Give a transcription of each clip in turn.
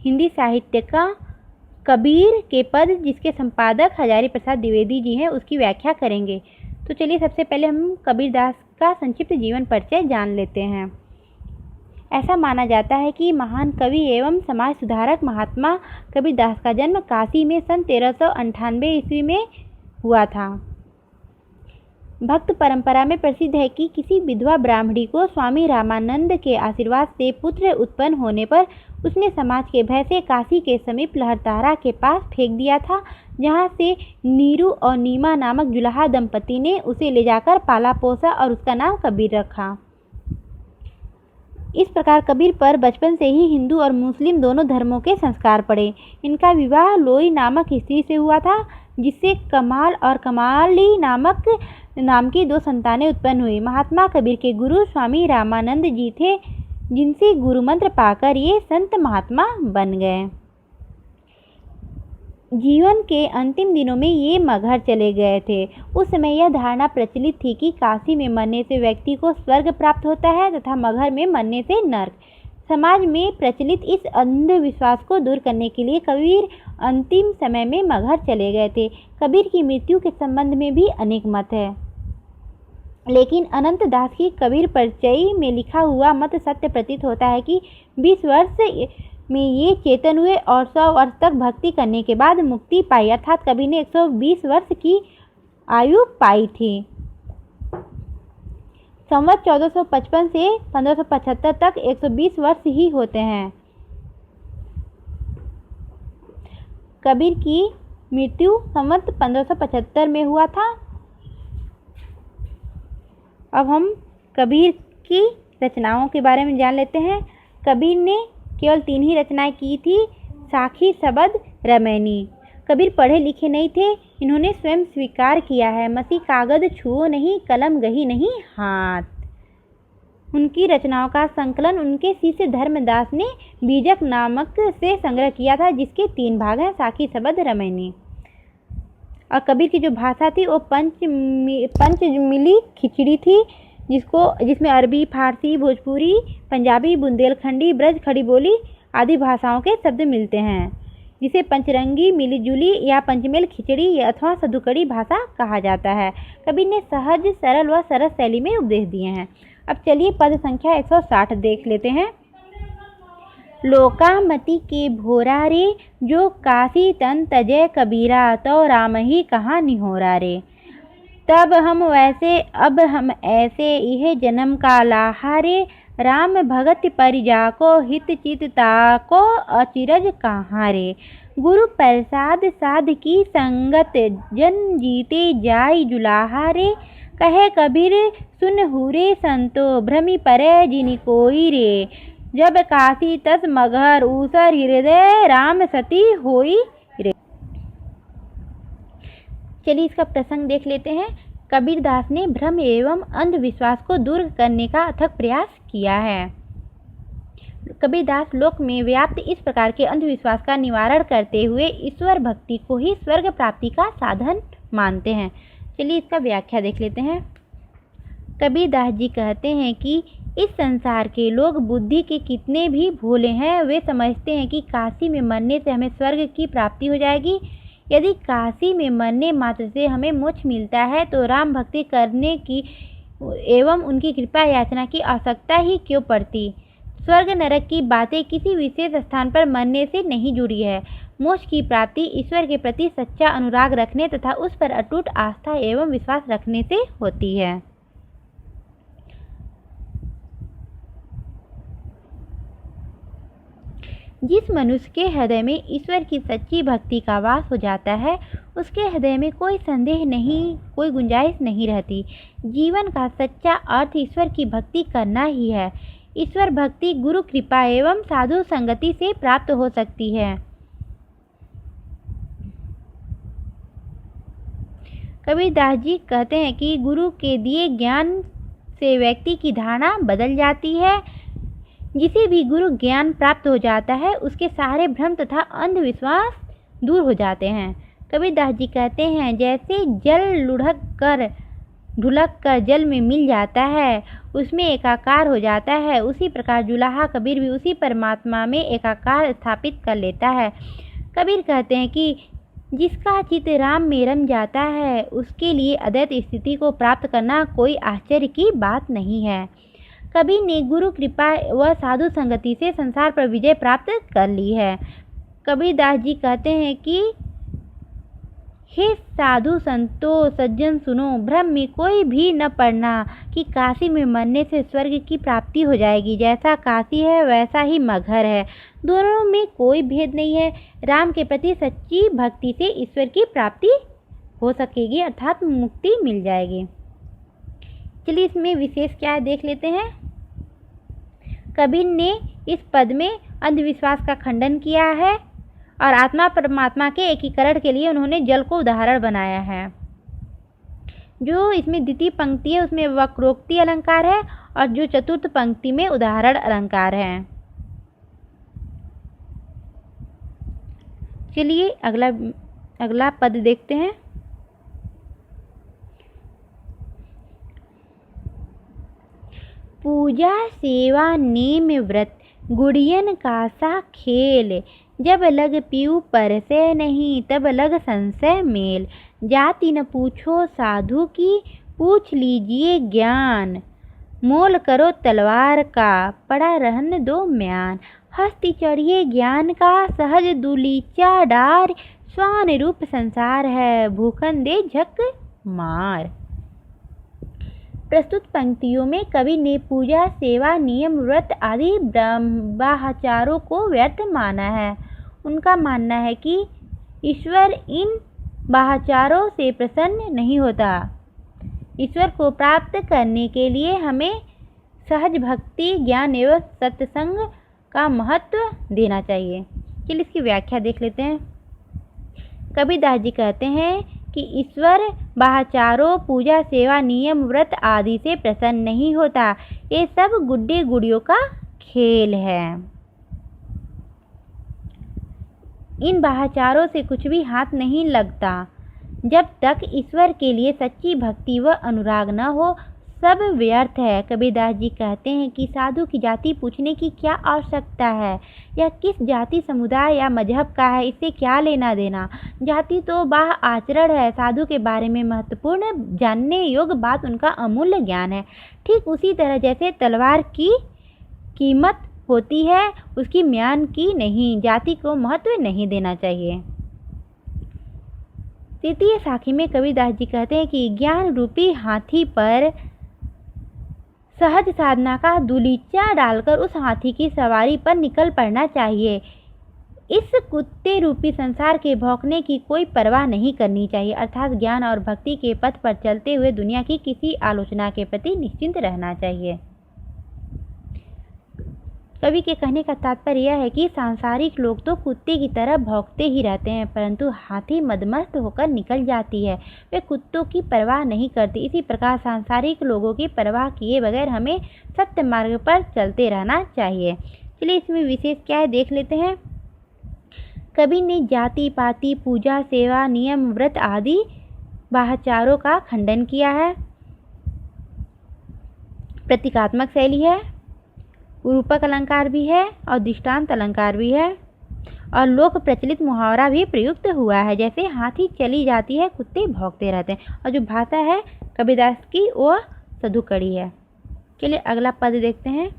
हिंदी साहित्य का कबीर के पद, जिसके संपादक हजारी प्रसाद द्विवेदी जी हैं, उसकी व्याख्या करेंगे। तो चलिए सबसे पहले हम कबीरदास का संक्षिप्त जीवन परिचय जान लेते हैं। ऐसा माना जाता है कि महान कवि एवं समाज सुधारक महात्मा कबीरदास का जन्म काशी में सन 1398 ईस्वी में हुआ था। भक्त परंपरा में प्रसिद्ध है कि किसी विधवा ब्राह्मणी को स्वामी रामानंद के आशीर्वाद से पुत्र उत्पन्न होने पर उसने समाज के भय से काशी के समीप लहरतारा के पास फेंक दिया था, जहां से नीरू और नीमा नामक जुलाहा दंपति ने उसे ले जाकर पाला पोसा और उसका नाम कबीर रखा। इस प्रकार कबीर पर बचपन से ही हिंदू और मुस्लिम दोनों धर्मों के संस्कार पड़े। इनका विवाह लोई नामक स्त्री से हुआ था, जिससे कमाल और कमाली नाम की 2 संतानें उत्पन्न हुई। महात्मा कबीर के गुरु स्वामी रामानंद जी थे, जिनसे गुरु मंत्र पाकर ये संत महात्मा बन गए। जीवन के अंतिम दिनों में ये मगहर चले गए थे। उस समय यह धारणा प्रचलित थी कि काशी में मरने से व्यक्ति को स्वर्ग प्राप्त होता है तथा मगहर में मरने से नरक। समाज में प्रचलित इस अंधविश्वास को दूर करने के लिए कबीर अंतिम समय में मगहर चले गए थे। कबीर की मृत्यु के संबंध में भी अनेक मत है, लेकिन अनंत दास की कबीर परिचय में लिखा हुआ मत सत्य प्रतीत होता है कि 20 वर्ष में ये चेतन हुए और 100 वर्ष तक भक्ति करने के बाद मुक्ति पाई, अर्थात कबीर ने 120 वर्ष की आयु पाई थी। संवत 1455 से 1575 तक 120 वर्ष ही होते हैं। कबीर की मृत्यु संवत 1575 में हुआ था। अब हम कबीर की रचनाओं के बारे में जान लेते हैं। कबीर ने केवल 3 ही रचनाएं की थी, साखी, सबद, रमैनी। कबीर पढ़े लिखे नहीं थे, इन्होंने स्वयं स्वीकार किया है। मसी कागज छुओ नहीं, कलम गही नहीं हाथ। उनकी रचनाओं का संकलन उनके शिष्य धर्मदास ने बीजक नामक से संग्रह किया था, जिसके 3 भाग हैं, साखी, सबद, रमैनी। और कबीर की जो भाषा थी वो पंचमिली खिचड़ी थी, जिसमें अरबी, फारसी, भोजपुरी, पंजाबी, बुंदेलखंडी, ब्रज, खड़ी बोली आदि भाषाओं के शब्द मिलते हैं, जिसे पंचरंगी, मिलीजुली या पंचमेल खिचड़ी अथवा सधुकड़ी भाषा कहा जाता है। कबीर ने सहज, सरल व सरस शैली में उपदेश दिए हैं। अब चलिए पद संख्या 160 देख लेते हैं। लोकामति के भोरा रे, जो काशी तन तजय कबीरा, तो राम ही कहाँ निहोरा रे। तब हम वैसे अब हम ऐसे, यह जन्म का लाहारे, राम भगत परिजा को हित चितता को अचिरज कहाँ रे। गुरु प्रसाद साध की संगत, जन जीते जाय जुलाहा रे। कहे कबीर सुन हुरे संतो, भ्रमि परे जिनि कोई रे। जब काशी तस मगहर, ऊसर हृदय राम सती होई रे। चलिए इसका प्रसंग देख लेते हैं। कबीरदास ने भ्रम एवं अंधविश्वास को दूर करने का अथक प्रयास किया है। कबीरदास लोक में व्याप्त इस प्रकार के अंधविश्वास का निवारण करते हुए ईश्वर भक्ति को ही स्वर्ग प्राप्ति का साधन मानते हैं। चलिए इसका व्याख्या देख लेते हैं। कबीरदास जी कहते हैं कि इस संसार के लोग बुद्धि के कितने भी भोले हैं, वे समझते हैं कि काशी में मरने से हमें स्वर्ग की प्राप्ति हो जाएगी। यदि काशी में मरने मात्र से हमें मोक्ष मिलता है तो राम भक्ति करने की एवं उनकी कृपा याचना की आवश्यकता ही क्यों पड़ती। स्वर्ग नरक की बातें किसी विशेष स्थान पर मरने से नहीं जुड़ी है। मोक्ष की प्राप्ति ईश्वर के प्रति सच्चा अनुराग रखने तथा उस पर अटूट आस्था एवं विश्वास रखने से होती है। जिस मनुष्य के हृदय में ईश्वर की सच्ची भक्ति का वास हो जाता है, उसके हृदय में कोई संदेह नहीं, कोई गुंजाइश नहीं रहती। जीवन का सच्चा अर्थ ईश्वर की भक्ति करना ही है। ईश्वर भक्ति गुरु कृपा एवं साधु संगति से प्राप्त हो सकती है। कबीरदास जी कहते हैं कि गुरु के दिए ज्ञान से व्यक्ति की धारणा बदल जाती है। जिसे भी गुरु ज्ञान प्राप्त हो जाता है, उसके सारे भ्रम तथा अंधविश्वास दूर हो जाते हैं। कबीरदास जी कहते हैं, जैसे जल लुढ़क कर ढुलक कर जल में मिल जाता है, उसमें एकाकार हो जाता है, उसी प्रकार जुलाहा कबीर भी उसी परमात्मा में एकाकार स्थापित कर लेता है। कबीर कहते हैं कि जिसका चित्त राम में रम जाता है उसके लिए अद्वैत स्थिति को प्राप्त करना कोई आश्चर्य की बात नहीं है। कबीर ने गुरु कृपा व साधु संगति से संसार पर विजय प्राप्त कर ली है। कबीरदास जी कहते हैं कि हे साधु संतो सज्जन सुनो, भ्रम में कोई भी न पड़ना कि काशी में मरने से स्वर्ग की प्राप्ति हो जाएगी। जैसा काशी है वैसा ही मगहर है, दोनों में कोई भेद नहीं है। राम के प्रति सच्ची भक्ति से ईश्वर की प्राप्ति हो सकेगी, अर्थात मुक्ति मिल जाएगी। चलिए इसमें विशेष क्या है देख लेते हैं। कबीर ने इस पद में अंधविश्वास का खंडन किया है और आत्मा परमात्मा के एकीकरण के लिए उन्होंने जल को उदाहरण बनाया है। जो इसमें द्वितीय पंक्ति है उसमें वक्रोक्ति अलंकार है और जो चतुर्थ पंक्ति में उदाहरण अलंकार है। चलिए अगला पद देखते हैं। पूजा सेवा नेम व्रत गुड़ियन का सा खेल, जब लग पीऊ परसे नहीं तब लग संशय मेल। जाति न पूछो साधु की पूछ लीजिए ज्ञान, मोल करो तलवार का पड़ा रहन दो म्यान। हस्ती चढ़िए ज्ञान का सहज दुलीचा डार, स्वान रूप संसार है भूखन दे झक मार। प्रस्तुत पंक्तियों में कवि ने पूजा सेवा नियम व्रत आदि ब्रह्मचारों को व्यर्थ माना है। उनका मानना है कि ईश्वर इन बाह्याचारों से प्रसन्न नहीं होता। ईश्वर को प्राप्त करने के लिए हमें सहज भक्ति ज्ञान एवं सत्संग का महत्व देना चाहिए। चलिए इसकी व्याख्या देख लेते हैं। कबीरदास जी कहते हैं कि ईश्वर बाह्याचारों पूजा सेवा नियम व्रत आदि से प्रसन्न नहीं होता, ये सब गुड्डे गुड़ियों का खेल है। इन बाह्याचारों से कुछ भी हाथ नहीं लगता। जब तक ईश्वर के लिए सच्ची भक्ति व अनुराग न हो सब व्यर्थ है। कबीरदास जी कहते हैं कि साधु की जाति पूछने की क्या आवश्यकता है, यह किस जाति समुदाय या मजहब का है, इससे क्या लेना देना। जाति तो बाह्य आचरण है, साधु के बारे में महत्वपूर्ण जानने योग्य बात उनका अमूल्य ज्ञान है। ठीक उसी तरह जैसे तलवार की कीमत होती है उसकी म्यान की नहीं, जाति को महत्व नहीं देना चाहिए। तृतीय साखी में कबीरदास जी कहते हैं कि ज्ञान रूपी हाथी पर सहज साधना का दुलीचा डालकर उस हाथी की सवारी पर निकल पड़ना चाहिए। इस कुत्ते रूपी संसार के भौंकने की कोई परवाह नहीं करनी चाहिए, अर्थात ज्ञान और भक्ति के पथ पर चलते हुए दुनिया की किसी आलोचना के प्रति निश्चिंत रहना चाहिए। कवि के कहने का तात्पर्य यह है कि सांसारिक लोग तो कुत्ते की तरह भौंकते ही रहते हैं, परंतु हाथी मदमस्त होकर निकल जाती है, वे कुत्तों की परवाह नहीं करती। इसी प्रकार सांसारिक लोगों की परवाह किए बगैर हमें सत्य मार्ग पर चलते रहना चाहिए। चलिए इसमें विशेष क्या है देख लेते हैं। कवि ने जाति पाति पूजा सेवा नियम व्रत आदि बाह्याचारों का खंडन किया है। प्रतीकात्मक शैली है, रूपक अलंकार भी है और दृष्टांत अलंकार भी है और लोक प्रचलित मुहावरा भी प्रयुक्त हुआ है, जैसे हाथी चली जाती है कुत्ते भौंकते रहते हैं। और जो भाषा है कबीरदास की वो सधुकड़ी है। चलिए अगला पद देखते हैं।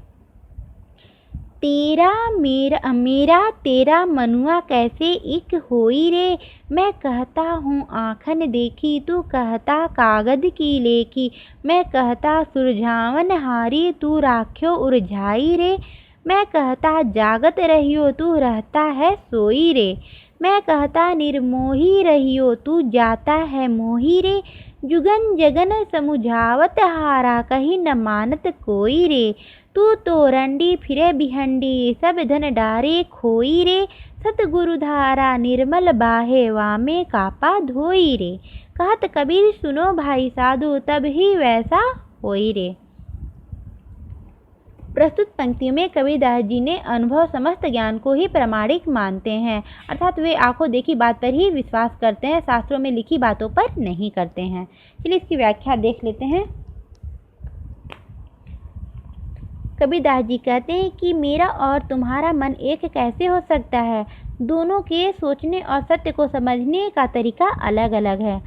तेरा मेरा तेरा मनुआ कैसे एक होई रे, मैं कहता हूँ आँखन देखी तू कहता कागद की लेखी। मैं कहता सुरझावन हारी तू राख्यो उरझाई रे, मैं कहता जागत रहियो तू रहता है सोई रे। मैं कहता निर्मोही रहियो तू जाता है मोही रे, जुगन जगन समुझावत हारा कहीं न मानत कोई रे। तू तो रंडी फिरे बिहंडी सब धन डारे खोई रे, सतगुरु धारा निर्मल बाहे वामे कापा धोई रे। कहत कबीर सुनो भाई साधु तब ही वैसा होई रे। प्रस्तुत पंक्तियों में कबीरदास जी ने अनुभव समस्त ज्ञान को ही प्रामाणिक मानते हैं, अर्थात वे आंखों देखी बात पर ही विश्वास करते हैं, शास्त्रों में लिखी बातों पर नहीं करते हैं। चलिए इसकी व्याख्या देख लेते हैं। कबीरदास जी कहते हैं कि मेरा और तुम्हारा मन एक कैसे हो सकता है। दोनों के सोचने और सत्य को समझने का तरीका अलग अलग है।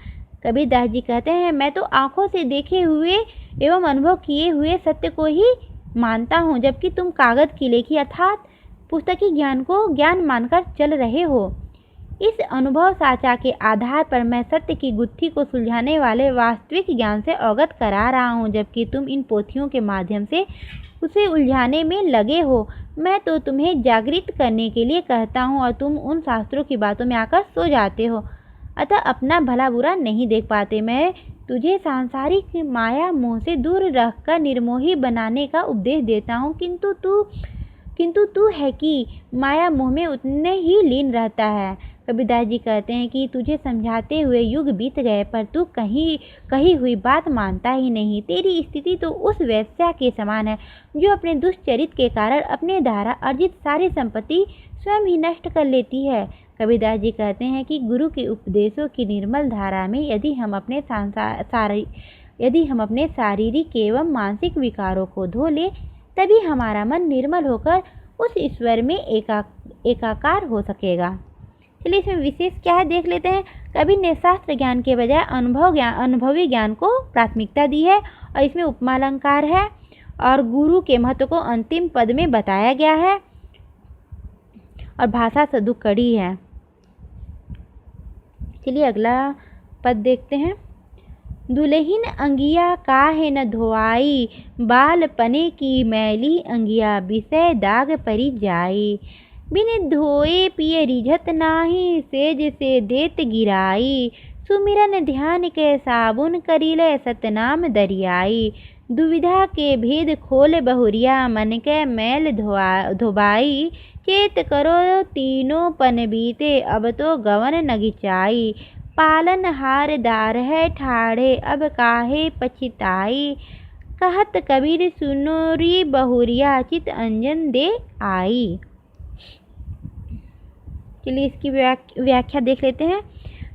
कबीरदास जी कहते हैं, मैं तो आंखों से देखे हुए एवं अनुभव किए हुए सत्य को ही मानता हूँ, जबकि तुम कागज की लेखी अर्थात पुस्तकी ज्ञान को ज्ञान मानकर चल रहे हो। इस अनुभव साचा के आधार पर मैं सत्य की गुत्थी को सुलझाने वाले वास्तविक ज्ञान से अवगत करा रहा हूँ, जबकि तुम इन पोथियों के माध्यम से उसे उलझाने में लगे हो। मैं तो तुम्हें जागृत करने के लिए कहता हूँ और तुम उन शास्त्रों की बातों में आकर सो जाते हो, अतः अपना भला बुरा नहीं देख पाते। मैं तुझे सांसारिक माया मोह से दूर रखकर निर्मोही बनाने का उपदेश देता हूँ, किंतु तू है कि माया मोह में उतने ही लीन रहता है। कबीरदास जी कहते हैं कि तुझे समझाते हुए युग बीत गए, पर तू कही हुई बात मानता ही नहीं। तेरी स्थिति तो उस वेश्या के समान है जो अपने दुष्चरित के कारण अपने द्वारा अर्जित सारी संपत्ति स्वयं ही नष्ट कर लेती है। कबीरदास जी कहते हैं कि गुरु के उपदेशों की निर्मल धारा में यदि हम अपने शारीरिक एवं मानसिक विकारों को धो ले, तभी हमारा मन निर्मल होकर उस ईश्वर में एकाकार हो सकेगा। चलिए इसमें विशेष क्या है देख लेते हैं। कबीर ने शास्त्र ज्ञान के बजाय अनुभवी ज्ञान को प्राथमिकता दी है, और इसमें उपमा अलंकार है और गुरु के महत्व को अंतिम पद में बताया गया है, और भाषा सदु कड़ी है। चलिए अगला पद देखते हैं। दुल्हिन अंगिया काहे न धोआई, बालपने की मैली अंगिया विषय दाग परी जाई। बिन धोए पिए रिझत नाही, सेज से देत गिराई। सुमिरन ध्यान के साबुन करिले, सतनाम दरियाई। दुविधा के भेद खोल बहुरिया, मन के मैल धोबाई। चेत करो तीनों पन बीते, अब तो गवन न गिचाई। पालन हार दार है ठाढ़े, अब काहे पछिताई। कहत कबीर सुनो री बहुरिया, चित अंजन दे आई। चलिए इसकी व्याख्या देख लेते हैं।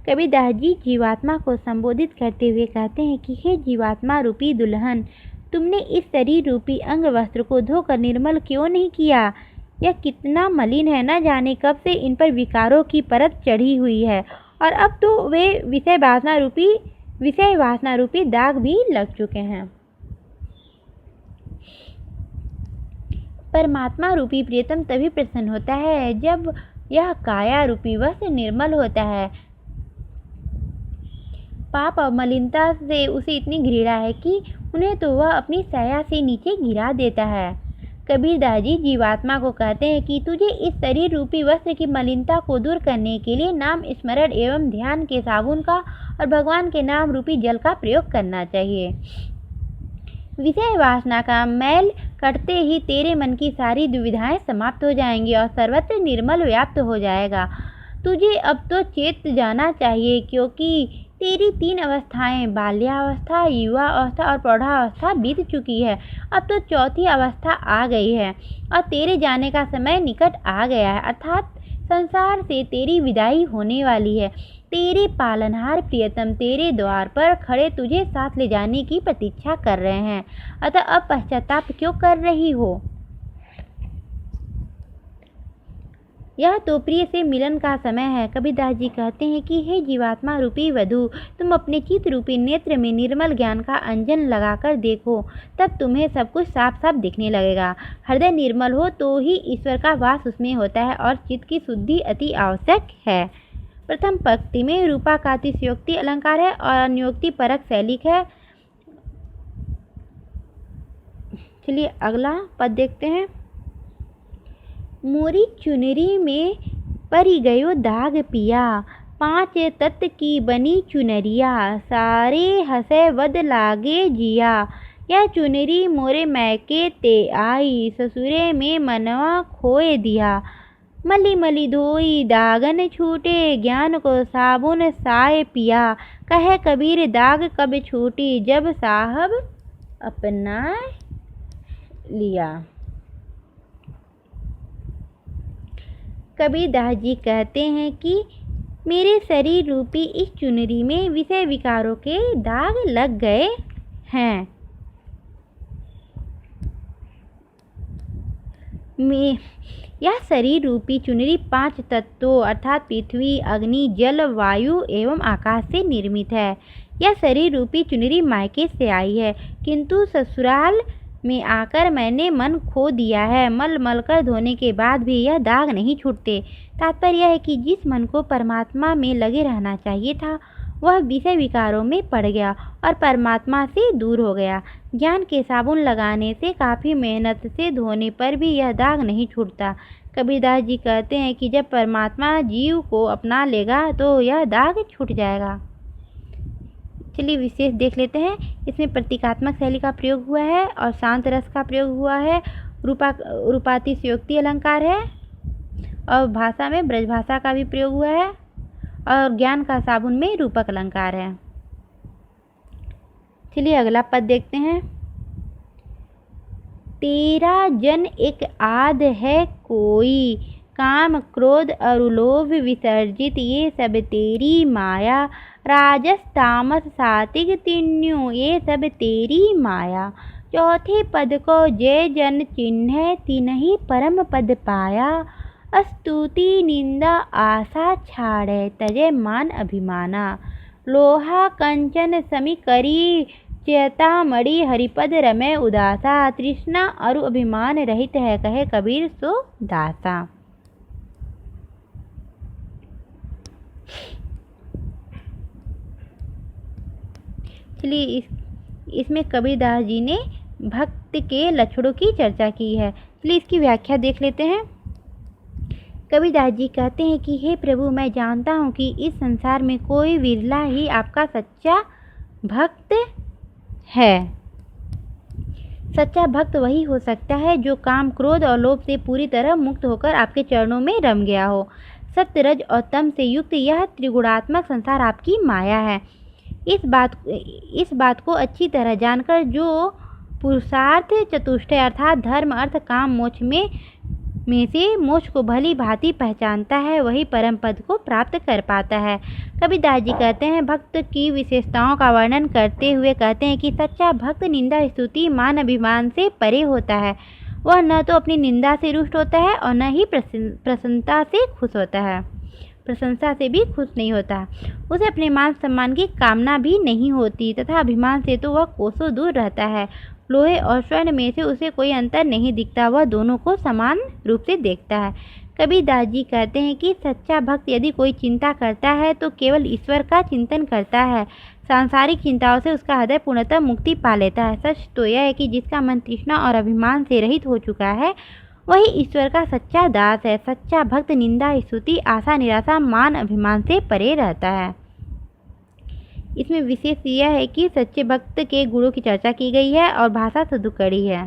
कबीरदास जी जीवात्मा को संबोधित करते हुए कहते हैं कि हे जीवात्मा रूपी दुल्हन, तुमने इस शरीर रूपी अंग वस्त्र को धोकर निर्मल क्यों नहीं किया। यह कितना मलिन है, न जाने कब से इन पर विकारों की परत चढ़ी हुई है, और अब तो वे विषय वासना रूपी दाग भी लग चुके हैं। परमात्मा रूपी प्रियतम तभी प्रसन्न होता है जब यह काया रूपी वस्त्र निर्मल होता है। पाप और मलिनता से उसे इतनी घृणा है कि उन्हें तो वह अपनी सया से नीचे गिरा देता है। कबीरदास जी जीवात्मा को कहते हैं कि तुझे इस शरीर रूपी वस्त्र की मलिनता को दूर करने के लिए नाम स्मरण एवं ध्यान के साबुन का और भगवान के नाम रूपी जल का प्रयोग करना चाहिए। विषय वासना का मैल कटते ही तेरे मन की सारी दुविधाएं समाप्त हो जाएंगी और सर्वत्र निर्मल व्याप्त हो जाएगा। तुझे अब तो चेत जाना चाहिए, क्योंकि तेरी 3 अवस्थाएं बाल्यावस्था, युवा अवस्था और प्रौढ़ावस्था बीत चुकी है। अब तो चौथी अवस्था आ गई है और तेरे जाने का समय निकट आ गया है, अर्थात संसार से तेरी विदाई होने वाली है। तेरे पालनहार प्रियतम तेरे द्वार पर खड़े तुझे साथ ले जाने की प्रतीक्षा कर रहे हैं, अतः अब पश्चाताप क्यों कर रही हो। यह तो प्रिय से मिलन का समय है। कबीरदास जी कहते हैं कि हे जीवात्मा रूपी वधू, तुम अपने चित्त रूपी नेत्र में निर्मल ज्ञान का अंजन लगाकर देखो, तब तुम्हें सब कुछ साफ साफ दिखने लगेगा। हृदय निर्मल हो तो ही ईश्वर का वास उसमें होता है और चित्त की शुद्धि अति आवश्यक है। प्रथम पंक्ति में रूपा का अतिशयोक्ति अलंकार है और अन्योक्ति परक शैलिक है। चलिए अगला पद देखते हैं। मोरी चुनरी में परी गयो दाग पिया, 5 तत्व की बनी चुनरिया, सारे हंसे वद लागे जिया। यह चुनरी मोरे मैके ते आई, ससुरे में मनवा खोए दिया। मली मली धोई दागन छूटे, ज्ञान को साबुन साए पिया। कहे कबीर दाग कब छूटी, जब साहब अपना लिया। कबीरदास जी कहते हैं कि मेरे शरीर रूपी इस चुनरी में विषय विकारों के दाग लग गए हैं। यह शरीर रूपी चुनरी 5 तत्वों अर्थात पृथ्वी, अग्नि, जल, वायु एवं आकाश से निर्मित है। यह शरीर रूपी चुनरी मायके से आई है, किंतु ससुराल में आकर मैंने मन खो दिया है। मल मल कर धोने के बाद भी यह दाग नहीं छूटते। तात्पर्य यह है कि जिस मन को परमात्मा में लगे रहना चाहिए था, वह विषय विकारों में पड़ गया और परमात्मा से दूर हो गया। ज्ञान के साबुन लगाने से, काफ़ी मेहनत से धोने पर भी यह दाग नहीं छूटता। कबीरदास जी कहते हैं कि जब परमात्मा जीव को अपना लेगा तो यह दाग छूट जाएगा। चलिए विशेष देख लेते हैं। इसमें प्रतीकात्मक शैली का प्रयोग हुआ है और शांत रस का प्रयोग हुआ है। रूपातिशयोक्ति अलंकार है और भाषा में ब्रजभाषा का भी प्रयोग हुआ है और ज्ञान का साबुन में रूपक अलंकार है। चलिए अगला पद देखते हैं। तेरा जन एक आध है कोई, काम क्रोध और लोभ विसर्जित ये सब तेरी माया। राजस तामस सात्विक तीन्यों ये सब तेरी माया। चौथे पद को जय जन चिन्ह तिन्हि परम पद पाया। स्तुति निंदा आशा छाड़े तजय मान अभिमाना। लोहा कंचन समी करी चेता मणि हरिपद रमे उदासा। तृष्णा अरु अभिमान रहित है कहे कबीर सो दासा। चलिए इसमें कबीरदास जी ने भक्त के लक्षणों की चर्चा की है। चलिए इसकी व्याख्या देख लेते हैं। कबीरदास जी कहते हैं कि हे प्रभु, मैं जानता हूँ कि इस संसार में कोई विरला ही आपका सच्चा भक्त है। सच्चा भक्त वही हो सकता है जो काम क्रोध और लोभ से पूरी तरह मुक्त होकर आपके चरणों में रम गया हो। सत्य रज और तम से युक्त यह त्रिगुणात्मक संसार आपकी माया है। इस बात को अच्छी तरह जानकर जो पुरुषार्थ चतुष्टय अर्थात धर्म अर्थ काम मोक्ष में से मोक्ष को भली भांति पहचानता है, वही परम पद को प्राप्त कर पाता है। कबीरदास जी कहते हैं, भक्त की विशेषताओं का वर्णन करते हुए कहते हैं कि सच्चा भक्त निंदा स्तुति मान अभिमान से परे होता है। वह न तो अपनी निंदा से रुष्ट होता है और न ही प्रसन्नता से खुश होता है, प्रशंसा से भी खुश नहीं होता। उसे अपने मान सम्मान की कामना भी नहीं होती तथा अभिमान से तो वह कोसों दूर रहता है। लोहे और स्वर्ण में से उसे कोई अंतर नहीं दिखता, वह दोनों को समान रूप से देखता है। कबीरदास जी कहते हैं कि सच्चा भक्त यदि कोई चिंता करता है तो केवल ईश्वर का चिंतन करता है। सांसारिक चिंताओं से उसका हृदय पूर्णतः मुक्ति पा लेता है। सच तो यह है कि जिसका मन तृष्णा और अभिमान से रहित हो चुका है, वही ईश्वर का सच्चा दास है। सच्चा भक्त निंदा स्तुति आशा निराशा मान अभिमान से परे रहता है। इसमें विशेष यह है कि सच्चे भक्त के गुणों की चर्चा की गई है और भाषा सदुकड़ी है।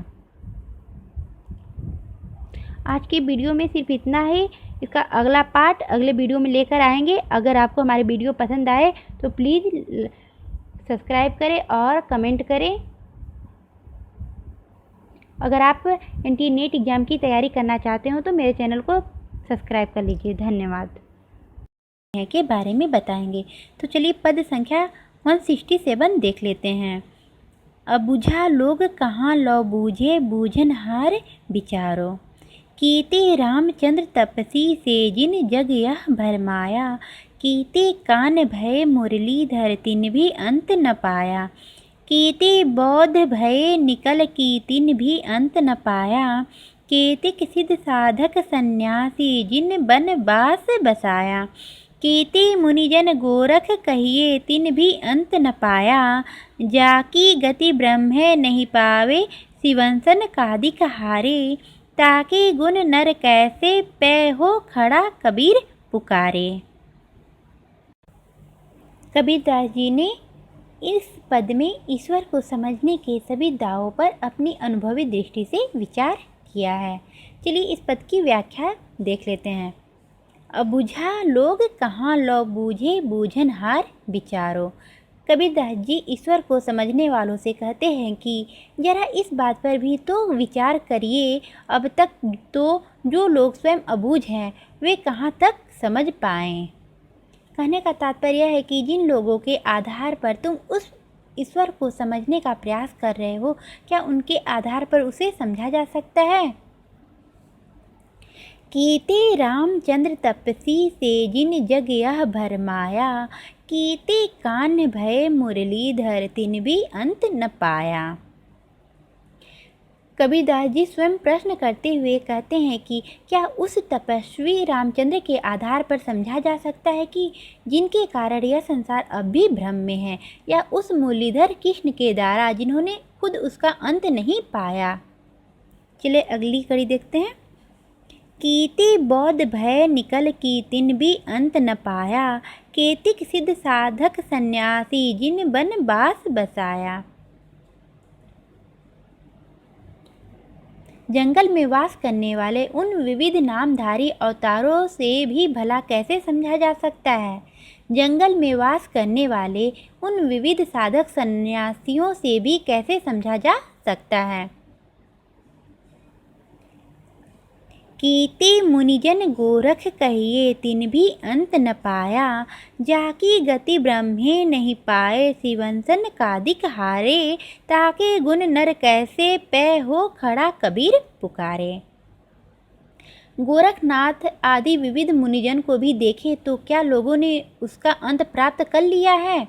आज की वीडियो में सिर्फ इतना ही। इसका अगला पार्ट अगले वीडियो में लेकर आएंगे। अगर आपको हमारी वीडियो पसंद आए तो प्लीज़ सब्सक्राइब करें और कमेंट करें। अगर आप NTA-NEET एग्ज़ाम की तैयारी करना चाहते हो तो मेरे चैनल को सब्सक्राइब कर लीजिए। धन्यवाद। के बारे में बताएंगे तो चलिए पद संख्या 167 देख लेते हैं। अबुझा लोग कहाँ लो बूझे बूझनहार विचारो। कीते रामचंद्र तपसी से जिन जग यह भरमाया। कीते कान भय मुरलीधर तिन भी अंत न पाया। कीते बौद्ध भय निकल की तिन भी अंत न पाया। केतिक सिद्ध साधक सन्यासी जिन बन बास बसाया। कीते मुनिजन गोरख कहिए तिन भी अंत न पाया। जाकी गति ब्रह्म नहीं पावे शिवंसन कादिक हारे। ताके गुण नर कैसे पै हो खड़ा कबीर पुकारे। कबीरदास जी ने इस पद में ईश्वर को समझने के सभी दावों पर अपनी अनुभवी दृष्टि से विचार किया है। चलिए इस पद की व्याख्या देख लेते हैं। अबुझा लोग कहाँ लो बूझे बूझनहार विचारो। कबीरदास जी ईश्वर को समझने वालों से कहते हैं कि जरा इस बात पर भी तो विचार करिए। अब तक तो जो लोग स्वयं अबूझ हैं वे कहाँ तक समझ पाएं। कहने का तात्पर्य है कि जिन लोगों के आधार पर तुम उस ईश्वर को समझने का प्रयास कर रहे हो, क्या उनके आधार पर उसे समझा जा सकता है? कीते रामचंद्र तपसी से जिन जग यह भरमाया, कीते कान्ह भय मुरलीधर तिन भी अंत न पाया। कबीरदास जी स्वयं प्रश्न करते हुए कहते हैं कि क्या उस तपस्वी रामचंद्र के आधार पर समझा जा सकता है कि जिनके कारण यह संसार अब भी भ्रम में है, या उस मुरलीधर कृष्ण के द्वारा जिन्होंने खुद उसका अंत नहीं पाया। चलिए अगली कड़ी देखते हैं। कीति बौद्ध भय निकल की तिन भी अंत न पाया, केतिक सिद्ध साधक सन्यासी जिन बन बास बसाया। जंगल में वास करने वाले उन विविध नामधारी अवतारों से भी भला कैसे समझा जा सकता है? जंगल में वास करने वाले उन विविध साधक सन्यासियों से भी कैसे समझा जा सकता है? कीते मुनिजन गोरख कहिए तिन भी अंत न पाया, जाकी गति ब्रह्मे नहीं पाए शिवंसन कादिक हारे, ताके गुण नर कैसे पै हो खड़ा कबीर पुकारे। गोरखनाथ आदि विविध मुनिजन को भी देखे तो क्या लोगों ने उसका अंत प्राप्त कर लिया है?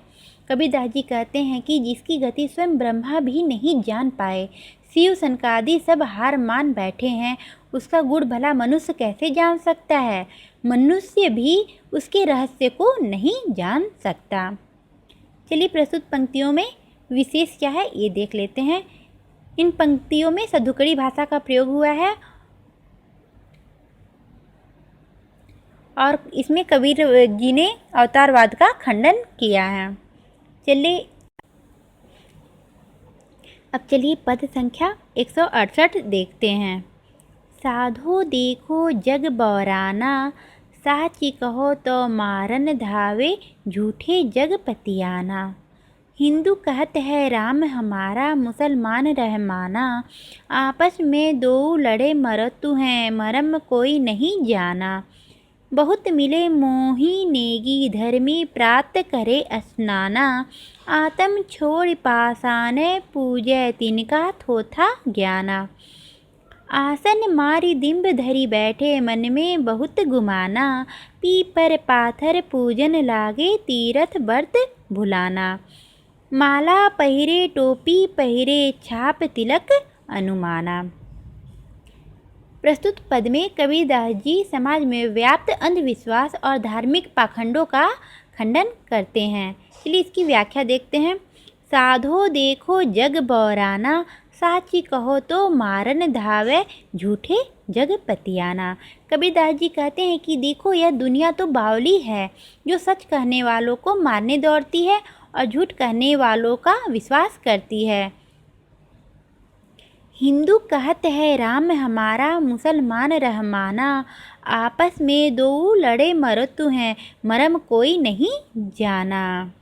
कबीरदास जी कहते हैं कि जिसकी गति स्वयं ब्रह्मा भी नहीं जान पाए, शिव सनकादि सब हार मान बैठे हैं, उसका गुण भला मनुष्य कैसे जान सकता है? मनुष्य भी उसके रहस्य को नहीं जान सकता। चलिए प्रस्तुत पंक्तियों में विशेष क्या है ये देख लेते हैं। इन पंक्तियों में सधुकड़ी भाषा का प्रयोग हुआ है और इसमें कबीर जी ने अवतारवाद का खंडन किया है। चलिए पद संख्या 168 देखते हैं। साधो देखो जग बौराना, साची कहो तो मारन धावे झूठे जग पतियाना। हिंदू कहत है राम हमारा, मुसलमान रहमाना, आपस में दो लड़े मरतु हैं, मरम कोई नहीं जाना। बहुत मिले मोही नेगी, धर्मी प्राप्त करे स्नाना, आत्म छोड़ पासाने पूजय तिनका थोथा ज्ञाना। आसन मारी दिम्ब धरी बैठे, मन में बहुत गुमाना, पीपर पाथर पूजन लागे तीरथ व्रत भुलाना। माला पहिरे टोपी पहिरे, छाप तिलक अनुमाना। प्रस्तुत पद में कबीरदास जी समाज में व्याप्त अंधविश्वास और धार्मिक पाखंडों का खंडन करते हैं। चलिए इसकी व्याख्या देखते हैं। साधो देखो जग बौराना, साची कहो तो मारन धावे झूठे जग पतियाना। कबीरदास जी कहते हैं कि देखो यह दुनिया तो बावली है, जो सच कहने वालों को मारने दौड़ती है और झूठ कहने वालों का विश्वास करती है। हिंदू कहत है राम हमारा, मुसलमान रहमाना, आपस में दो लड़े मरतु हैं, मरम कोई नहीं जाना।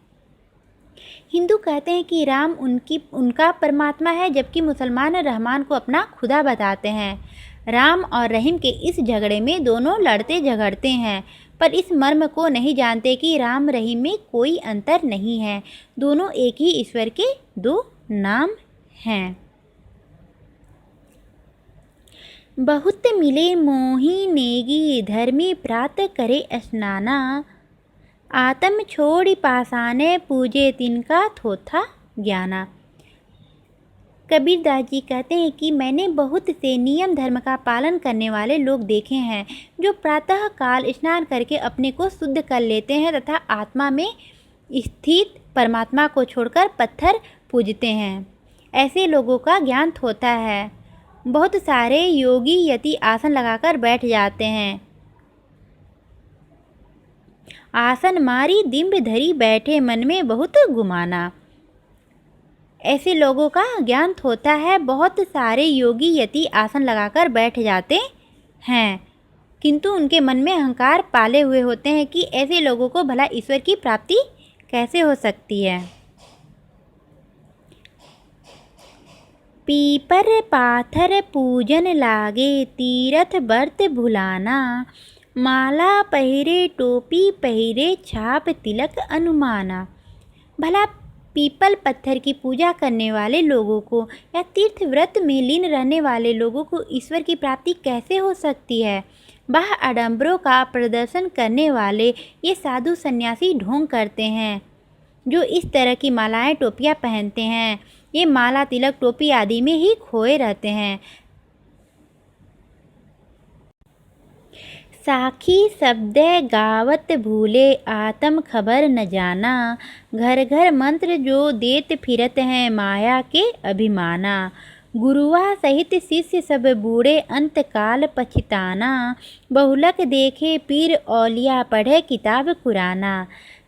हिंदू कहते हैं कि राम उनका परमात्मा है, जबकि मुसलमान रहमान को अपना खुदा बताते हैं। राम और रहीम के इस झगड़े में दोनों लड़ते झगड़ते हैं, पर इस मर्म को नहीं जानते कि राम रहीम में कोई अंतर नहीं है, दोनों एक ही ईश्वर के दो नाम हैं। बहुत मिले मोही नेगी, धर्मी प्रात करे स्नाना, आत्म छोड़ी पासाने पूजे तिनका थोथा ज्ञाना। कबीरदास जी कहते हैं कि मैंने बहुत से नियम धर्म का पालन करने वाले लोग देखे हैं, जो प्रातः काल स्नान करके अपने को शुद्ध कर लेते हैं तथा आत्मा में स्थित परमात्मा को छोड़कर पत्थर पूजते हैं। ऐसे लोगों का ज्ञान थोथा है। बहुत सारे योगी यति आसन लगाकर बैठ जाते हैं, आसन मारी दिम्ब धरी बैठे, मन में बहुत गुमाना। ऐसे लोगों का ज्ञान थोथा है। बहुत सारे योगी यति आसन लगाकर बैठ जाते हैं, किंतु उनके मन में अहंकार पाले हुए होते हैं कि ऐसे लोगों को भला ईश्वर की प्राप्ति कैसे हो सकती है। पीपर पाथर पूजन लागे, तीरथ बर्त भुलाना। माला पहिरे टोपी पहिरे, छाप तिलक अनुमाना। भला पीपल पत्थर की पूजा करने वाले लोगों को या तीर्थ व्रत में लीन रहने वाले लोगों को ईश्वर की प्राप्ति कैसे हो सकती है? वह आडंबरों का प्रदर्शन करने वाले ये साधु सन्यासी ढोंग करते हैं जो इस तरह की मालाएं टोपियां पहनते हैं। ये माला तिलक टोपी आदि में ही खोए रहते हैं। साखी शब्द गावत भूले, आत्म खबर न जाना। घर घर मंत्र जो देत फिरत हैं, माया के अभिमाना। गुरुआ सहित शिष्य सब बूढ़े, अंत काल पछताना। बहुलक देखे पीर औलिया, पढ़े किताब कुराना।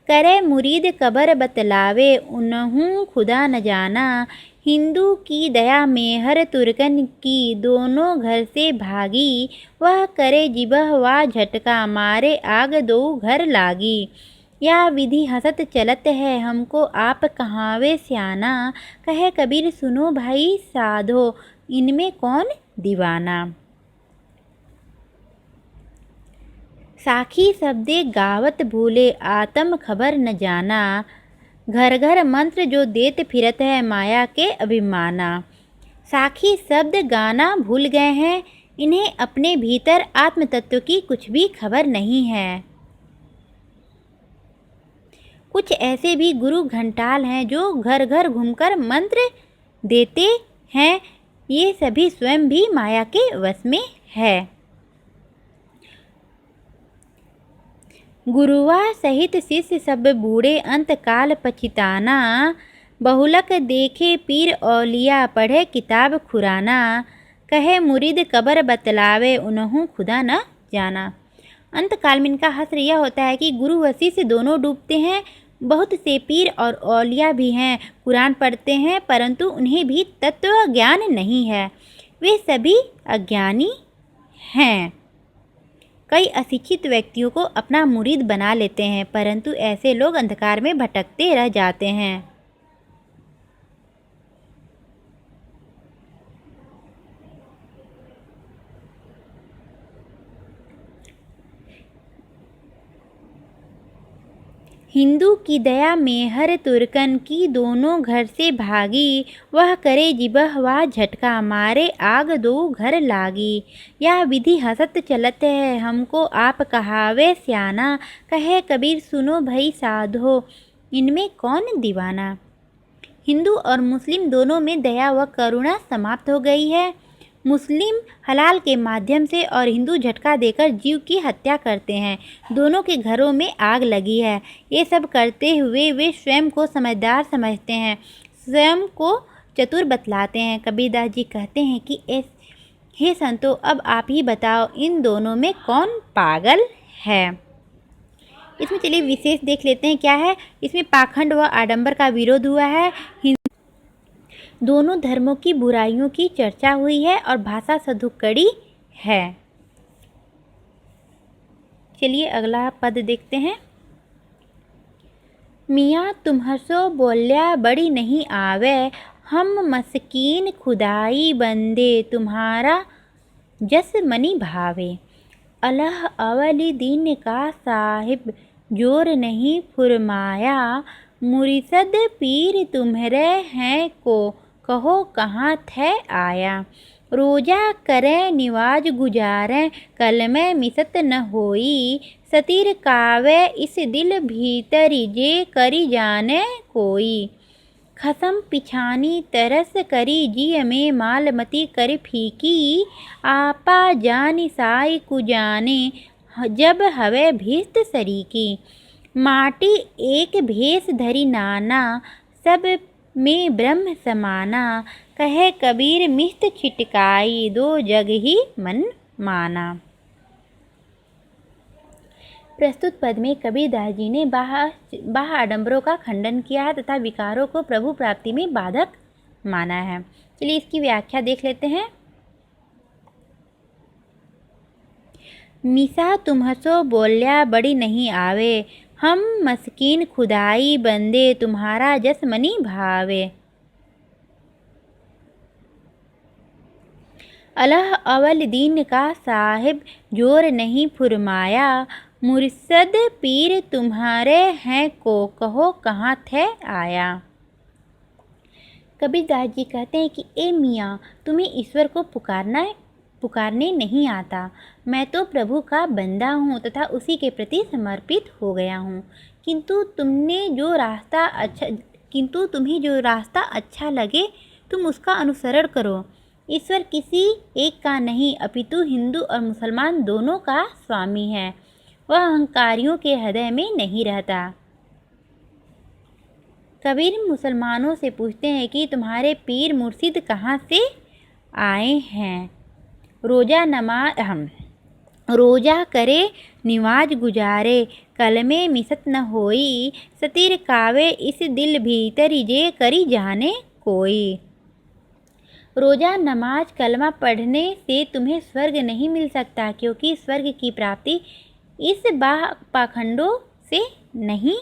करे मुरीद कबर बतलावे, उन्हूं खुदा न जाना। हिंदू की दया में हर तुर्कन की, दोनों घर से भागी। वह करे जिबह वा झटका, मारे आग दो घर लागी। या विधि हंसत चलत है, हमको आप कहावे स्याना। कहे कबीर सुनो भाई साधो, इनमें कौन दीवाना। साखी शब्दे गावत भूले, आत्म खबर न जाना। घर घर मंत्र जो देत फिरत है, माया के अभिमाना। साखी शब्द गाना भूल गए हैं, इन्हें अपने भीतर आत्म तत्व की कुछ भी खबर नहीं है। कुछ ऐसे भी गुरु घंटाल हैं जो घर घर घूमकर मंत्र देते हैं। ये सभी स्वयं भी माया के वश में है। गुरुआ सहित शिष्य सब बूढ़े, अंत काल पछताना। बहुलक देखे पीर औलिया, पढ़े किताब खुराना। कहे मुरीद कबर बतलावे, उन्हूं खुदा न जाना। अंत काल में इनका हश्र यह होता है कि गुरु व शिष्य दोनों डूबते हैं। बहुत से पीर और औलिया भी हैं, कुरान पढ़ते हैं, परंतु उन्हें भी तत्व ज्ञान नहीं है। वे सभी अज्ञानी हैं। कई अशिक्षित व्यक्तियों को अपना मुरीद बना लेते हैं, परंतु ऐसे लोग अंधकार में भटकते रह जाते हैं। हिंदू की दया में हर तुर्कन की, दोनों घर से भागी। वह करे जिबह वा झटका, मारे आग दो घर लागी। यह विधि हंसत चलत है, हमको आप कहावे स्याना। कहे कबीर सुनो भई साधो, इनमें कौन दीवाना। हिंदू और मुस्लिम दोनों में दया व करुणा समाप्त हो गई है। मुस्लिम हलाल के माध्यम से और हिंदू झटका देकर जीव की हत्या करते हैं। दोनों के घरों में आग लगी है। ये सब करते हुए वे स्वयं को समझदार समझते हैं, स्वयं को चतुर बतलाते हैं। कबीरदास जी कहते हैं कि हे संतो, अब आप ही बताओ इन दोनों में कौन पागल है। इसमें चलिए विशेष देख लेते हैं क्या है। इसमें पाखंड व आडंबर का विरोध हुआ है। दोनों धर्मों की बुराइयों की चर्चा हुई है और भाषा सधुकड़ी है। चलिए अगला पद देखते हैं। मियाँ तुम्हसो बोल्या बड़ी नहीं आवे, हम मस्कीन खुदाई बंदे, तुम्हारा जस मनी भावे। अल्लाह अवली दीन का साहिब, जोर नहीं फुरमाया। मुरिसद पीर तुम्हरे हैं को, कहो कहाँ थे आया। रोजा करे निवाज गुजारे, कल में मिसत न होई। सतीर कावे इस दिल भीतरी, जे करी जाने कोई। खसम पिछानी तरस करी, जिय में मालमती कर फीकी। आपा जानी साई कुजाने, जब हवे भीस्त सरीकी। माटी एक भेष धरी नाना, सब में ब्रह्म समाना। कहे कबीर मिस्त छिटकाई, दो जग ही मन माना। प्रस्तुत पद में कबीरदास जी ने बाह्य आडंबरों का खंडन किया है तथा विकारों को प्रभु प्राप्ति में बाधक माना है। चलिए इसकी व्याख्या देख लेते हैं। मिसा तुम्हसो बोल्या बड़ी नहीं आवे, हम मस्कीन खुदाई बंदे, तुम्हारा जस मनी भावे। अल्लाह अवल दीन का साहिब जोर नहीं फुरमाया, मुर्शद पीर तुम्हारे हैं को कहो कहाँ थे आया। कबीरदास जी कहते हैं कि ए मियाँ, तुम्हें ईश्वर को पुकारने नहीं आता। मैं तो प्रभु का बंदा हूँ तथा उसी के प्रति समर्पित हो गया हूँ। किंतु तुम्हें जो रास्ता अच्छा लगे तुम उसका अनुसरण करो। ईश्वर किसी एक का नहीं अपितु हिंदू और मुसलमान दोनों का स्वामी है। वह अहंकारियों के हृदय में नहीं रहता। कबीर मुसलमानों से पूछते हैं कि तुम्हारे पीर मुर्शिद कहाँ से आए हैं। रोजा करे निवाज गुजारे, कलमे मिसत न होई, सतिर कावे इस दिल भीतरी जे करी जाने कोई। रोज़ा नमाज कलमा पढ़ने से तुम्हें स्वर्ग नहीं मिल सकता, क्योंकि स्वर्ग की प्राप्ति इस पाखंडों से नहीं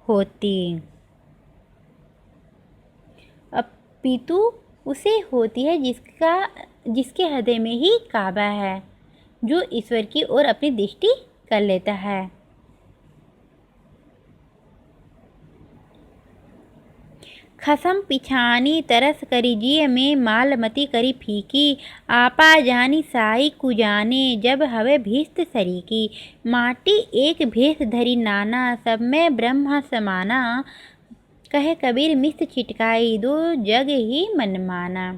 होती, अपितु उसे होती है जिसके हृदय में ही काबा है, जो ईश्वर की ओर अपनी दृष्टि कर लेता है। खसम पिछानी तरस करी जिय में मालमती करी फीकी, आपा जानी साई कुजाने जब हवे भीस्त सरीकी। माटी एक भेष धरी नाना, सब में ब्रह्म समाना, कहे कबीर मिस्त छिटकाई दो जग ही मनमाना।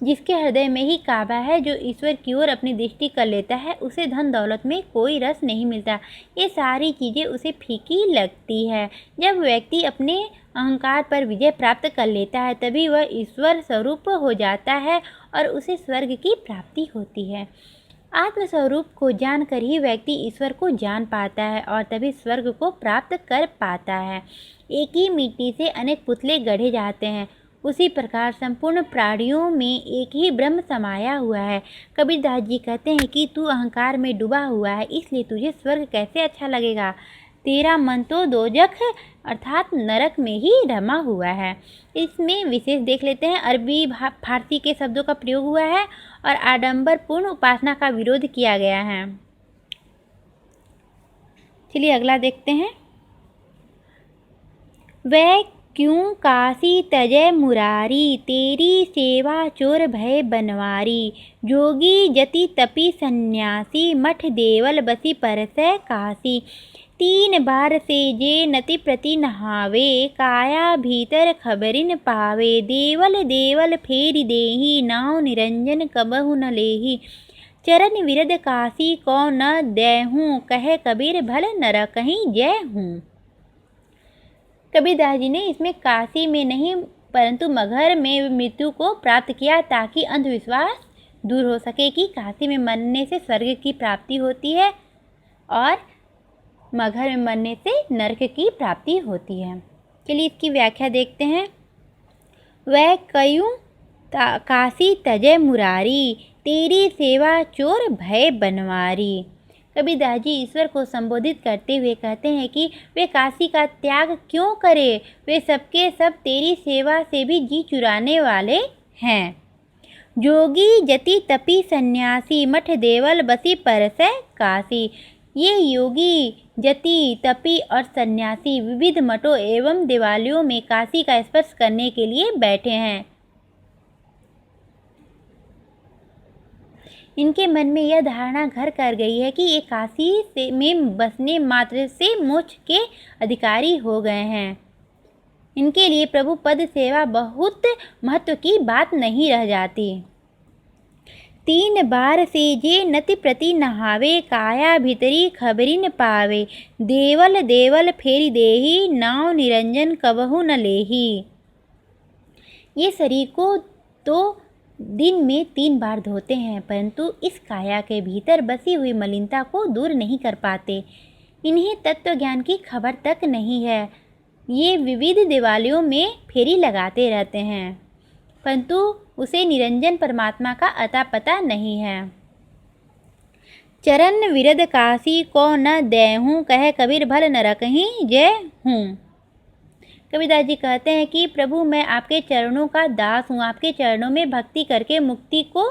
जिसके हृदय में ही काबा है, जो ईश्वर की ओर अपनी दृष्टि कर लेता है, उसे धन दौलत में कोई रस नहीं मिलता। ये सारी चीज़ें उसे फीकी लगती है। जब व्यक्ति अपने अहंकार पर विजय प्राप्त कर लेता है, तभी वह ईश्वर स्वरूप हो जाता है और उसे स्वर्ग की प्राप्ति होती है। आत्मस्वरूप को जानकर ही व्यक्ति ईश्वर को जान पाता है और तभी स्वर्ग को प्राप्त कर पाता है। एक ही मिट्टी से अनेक पुतले गढ़े जाते हैं, उसी प्रकार संपूर्ण प्राणियों में एक ही ब्रह्म समाया हुआ है। कबीरदास जी कहते हैं कि तू अहंकार में डूबा हुआ है, इसलिए तुझे स्वर्ग कैसे अच्छा लगेगा। तेरा मन तो दोजख अर्थात नरक में ही रमा हुआ है। इसमें विशेष देख लेते हैं, अरबी फारसी के शब्दों का प्रयोग हुआ है और आडंबरपूर्ण उपासना का विरोध किया गया है। चलिए अगला देखते हैं। वह क्यों काशी तजय मुरारी, तेरी सेवा चोर भय बनवारी। जोगी जति तपी सन्यासी, मठ देवल बसी परसै काशी। 3 बार से जे नति प्रति नहावे, काया भीतर खबरिन पावे। देवल देवल फेरि देही, नाव निरंजन कबहु न लेही। चरण विरद काशी को न देहूँ, कहे कबीर भल नरकहीं जय हूँ। कबीरदास जी ने इसमें काशी में नहीं परंतु मगहर में मृत्यु को प्राप्त किया, ताकि अंधविश्वास दूर हो सके कि काशी में मरने से स्वर्ग की प्राप्ति होती है और मगहर में मरने से नरक की प्राप्ति होती है। चलिए इसकी व्याख्या देखते हैं। वह क्यों काशी तजय मुरारी, तेरी सेवा चोर भय बनवारी। कबीरदास जी ईश्वर को संबोधित करते हुए कहते हैं कि वे काशी का त्याग क्यों करें, वे सबके सब तेरी सेवा से भी जी चुराने वाले हैं। जोगी जति तपी सन्यासी, मठ देवल बसी परसै काशी। ये योगी जति तपी और सन्यासी विविध मठों एवं देवालयों में काशी का स्पर्श करने के लिए बैठे हैं। इनके मन में यह धारणा घर कर गई है कि ये काशी में बसने मात्र से मोक्ष के अधिकारी हो गए हैं। इनके लिए प्रभु पद सेवा बहुत महत्व की बात नहीं रह जाती। 3 बार से जे नति प्रति नहावे, काया भीतरी खबरिन पावे। देवल देवल फेरि देही, नाव निरंजन कबहु न लेही। ये शरीर को तो दिन में 3 बार धोते हैं, परंतु इस काया के भीतर बसी हुई मलिनता को दूर नहीं कर पाते। इन्हें तत्व ज्ञान की खबर तक नहीं है। ये विविध दिवालियों में फेरी लगाते रहते हैं, परंतु उसे निरंजन परमात्मा का अता पता नहीं है। चरण विरद काशी को न देहूँ, कहे कबीर भल नरकहीं जय हूँ। कबीरदास जी कहते हैं कि प्रभु मैं आपके चरणों का दास हूँ, आपके चरणों में भक्ति करके मुक्ति को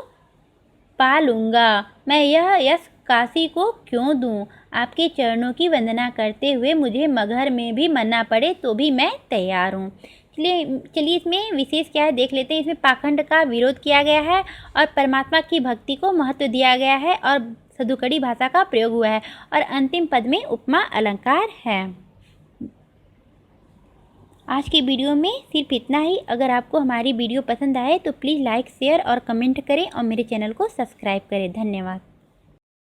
पा लूँगा। मैं यह यश काशी को क्यों दूँ, आपके चरणों की वंदना करते हुए मुझे मगहर में भी मरना पड़े तो भी मैं तैयार हूँ। चलिए इसमें विशेष क्या है देख लेते हैं। इसमें पाखंड का विरोध किया गया है और परमात्मा की भक्ति को महत्व दिया गया है और सदुकड़ी भाषा का प्रयोग हुआ है और अंतिम पद में उपमा अलंकार है। आज की वीडियो में सिर्फ इतना ही। अगर आपको हमारी वीडियो पसंद आए तो प्लीज़ लाइक, शेयर और कमेंट करें और मेरे चैनल को सब्सक्राइब करें। धन्यवाद।